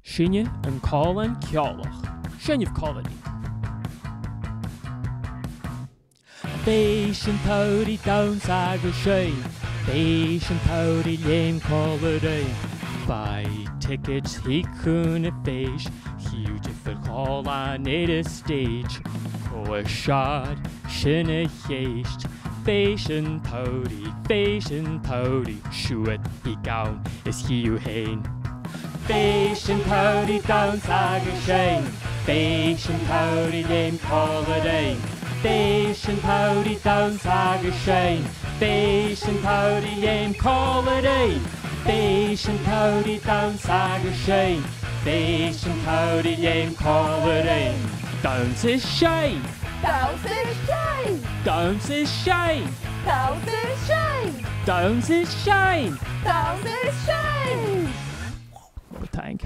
Sinne an Còmhlan ceolach, sinneh Còmhlan. Béis an todí downs agus sé, béis an todí léim Còmhlan. Buy tickets he couldn't béis, huge for Còmhlan at a stage. Oh a shot, sinne héist, béis an todí, shoot he gown is hiú hain. Béis an todí downs agus sé, béis an todí léim Còmhlan. Béis an todí downs agus sé, béis an todí léim Còmhlan. Béis an todí downs agus sé, béis an todí léim Còmhlan. Downs is sé, Downs is sé, downs is sé, Downs is sé, downs is sé. Downs is sé. What a tank.